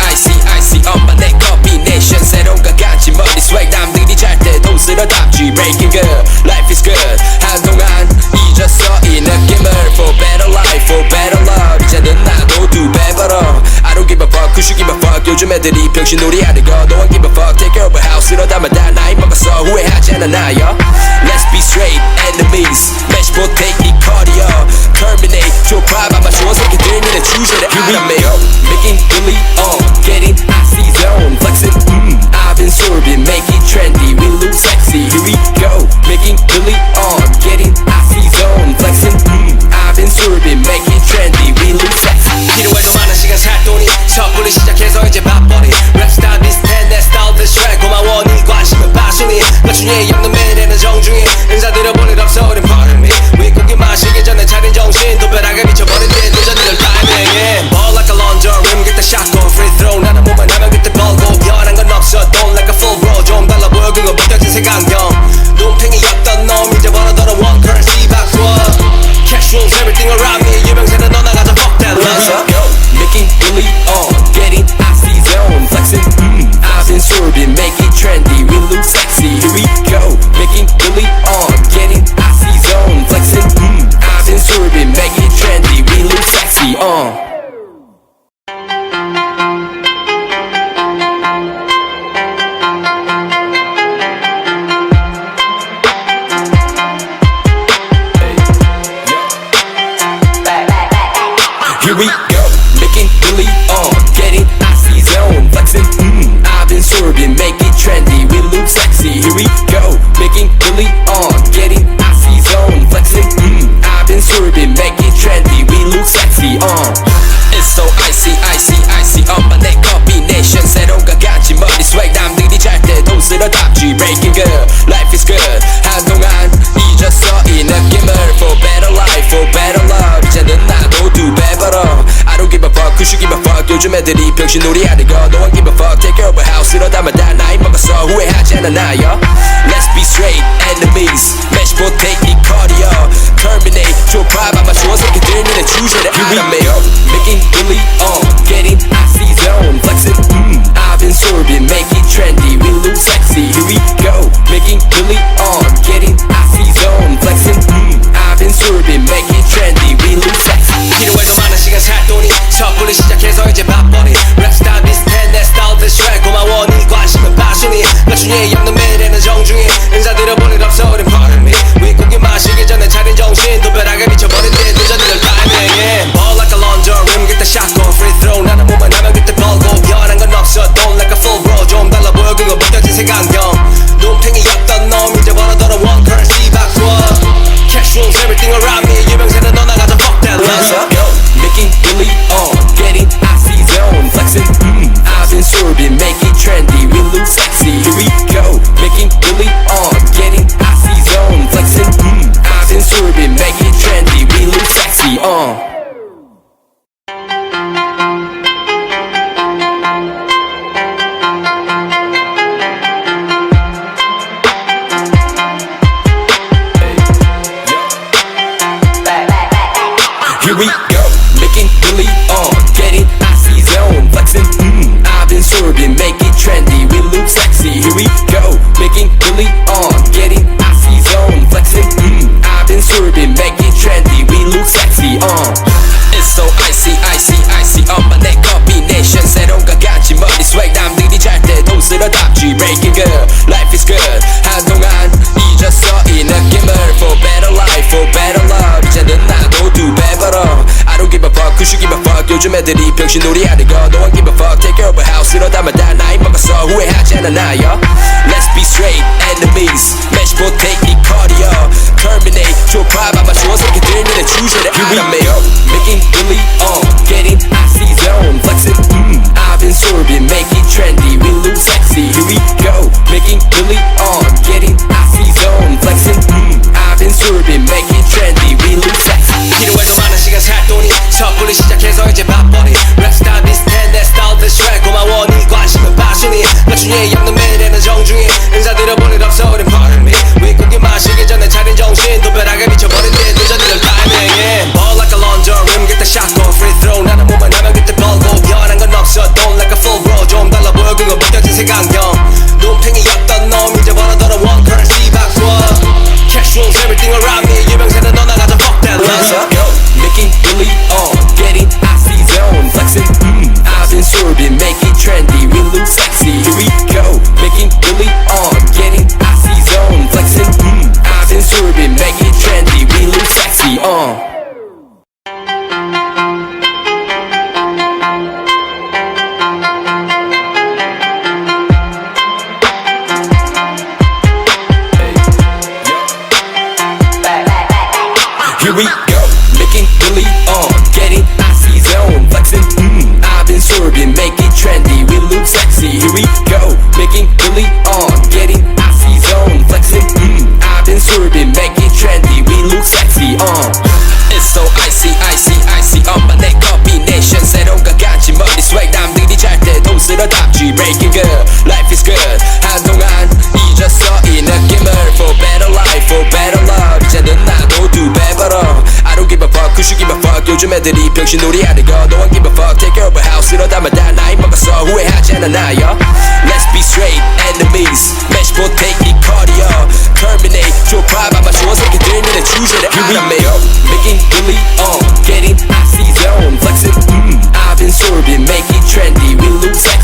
icy 엄마네 combination 새로운 가같이 머리 swag 남들이 잘 때 돈 쓰러 답지 breaking good life is good 한동안 잊었어 이 느낌을 for better life for better love 이제는 나도 두 배 벌어 I don't give a fuck who should give a fuck 요즘 애들이 병신놀이 하는 거 No one give a fuck take care of a house 이러다만 다 나이 먹었어 후회하지 않아 나요 Let's be straight enemies match 못해 이 cardio terminate 좁아 봐봐 좋은 새끼들 니네 주제를 알아매요 Making really getting icy zone flexing I've been sorbing make it trendy we look sexy here we go making really getting icy zone flexing I've been sorbing make it trendy we look sexy 필요해 더 많은 시간 살 돈이 섣불리 시작해서 이제 밥벌이 랩스타일 비슷해 내 스타일 디스트랙 고마워 네 관심은 바순이 나중에 없는 매일에는 정중히 인사드려 볼 일 없어 우린 pardon me 윗고기 마시기 전에 차린 정신 도배락에 미쳐버린 뒤에 늦어지는 타이밍 Ball like a laundry rim get the shotgun free throw 나는 몸만 하면 그때 벌고 변한 건 없어 don't like a full bro 좀 달라 보여 그거 벗겨진 색안경 눈탱이였던 놈 이제 벌어더러 one currency 바꿔 Cash rules everything around me 유명세는 너 나가자 fuck that love Making really getting icy zone flexing I've been sorbing make it trendy we look sexy here we go making really getting icy zone flexing I've been sorbing make it trendy we look sexy Here we go, making really getting icy zone flexing I've been sorbing, make it trendy, we look sexy Here we go, making really getting icy zone flexing I've been sorbing, make it trendy, we look sexy It's so icy 엄마네 combination 새로운 가같이 머리 swag 남들이 잘 때 돈 쓰러 답지 breaking good, life is good 한동안 잊었어 이 느낌을 for better life, for better love 이제는 나도 두 배 벌어 I don't give a fuck who should give a fuck 요즘 애들이 병신놀이 하는 거 No one give a fuck take care of a house 이러다만 다 나이 먹었어 후회하지 않아 나요 Let's be straight enemies match 못해 이 cardio terminate 좁아 봐봐 좋은 새끼들 니네 주제를 알아매요 Making really getting icy zone flexing I've been sorbing make it trendy we look sexy here we go making really getting icy zone flexing I've been sorbing make it trendy we look sexy 필요해 더 많은 시간 살 돈이 섣불리 시작해서 이제 밥벌이 랩스타일 비슷해 내 스타일 디스트랙 고마워 네 관심은 바순이 나중에 없는 매일에는 정중히 인사드려 볼 일 없어 우린 pardon me 윗고기 마시기 전에 차린 정신 도배락에 미쳐버린 뒤에 늦어지는 타이밍 Ball like a laundry rim get the shotgun free throw 나는 몸만 하면 그때 벌고 변한 건 없어 don't like a full bro 좀 달라 보여 그거 벗겨진 색안경 눈탱이였던 놈 이제 벌어더러 one currency 바꿔 Cash rules everything around me 유명세는 너 나가자 fuck that love Making really getting icy zone flexing I've been sorbing make it trendy we look sexy here we go making really getting icy zone flexing I've been sorbing make it trendy we look sexy Here we go, making really getting icy zone flexing I've been sorbing, make it trendy, we look sexy Here we go, making really getting icy zone flexing I've been sorbing, make it trendy, we look sexy It's so icy 엄마네 combination 새로운 가같이 머리 swag 남들이 잘 때 돈 쓰러 답지 breaking good, life is good 한동안 잊었어 이 느낌을 for better life, for better love 이제는 나도 두 배 벌어 I don't give a fuck who should give a fuck 요즘 애들이 병신놀이 하는 거 No one give a fuck take care of a house 이러다만 다 나이 먹었어 후회하지 않아 나요 Let's be straight enemies match 못해 이 cardio terminate 좁아 봐봐 좋은 새끼들 니네 주제를 알아매요 Making really getting icy zone flexing I've been sorbing make it trendy we look sexy here we go making really getting icy zone flexing I've been sorbing make it trendy we look sexy 필요해 더 많은 시간 살 돈이 섣불리 시작해서 이제 밥벌이 랩스타일 비슷해 내 스타일 디스트랙 고마워 네 관심은 바순이 나중에 없는 매일에는 정중히 인사드려 볼 일 없어 우린 pardon me 윗고기 마시기 전에 차린 정신 도배락에 미쳐버린 뒤에 늦어지는 타이밍 Ball like a laundry rim get the shotgun free throw 나는 몸만 하면 그때 벌고 변한 건 없어 don't like a full sexy. Here we go, making Billy on, getting icy zone, flexing. I've been swerving, make it trendy. We look sexy. Here we go, making Billy on, getting icy zone, flexing. I've been swerving, make it trendy. We look sexy. Here we go, making Billy on, getting icy zone, flexing. I've been swerving, make it trendy. We look sexy. It's so icy, icy, icy. 엄마 내 combination 새로운 것 같이 머리 swag 남들이 잘 때도 쓸어담지. Breaking good, life is good. 한동안 잊었어 이 느낌을. For better life, for better love. 이제는 나도 두 배 벌어. I don't give a fuck, who should give a fuck. 요즘 애들이 병신놀이 하는 거. No one give a fuck, take care of a house. 이러다만 다 나이 먹었어 후회하지 않아 나요. Let's be straight, enemies. Match potato cardio. Terminate, 줘 봐봐봐 좋은 새끼 들면은 주제를 알아매. Making Billy on, getting icy zone, flexing. I've been swerving, make it trendy. We look sexy.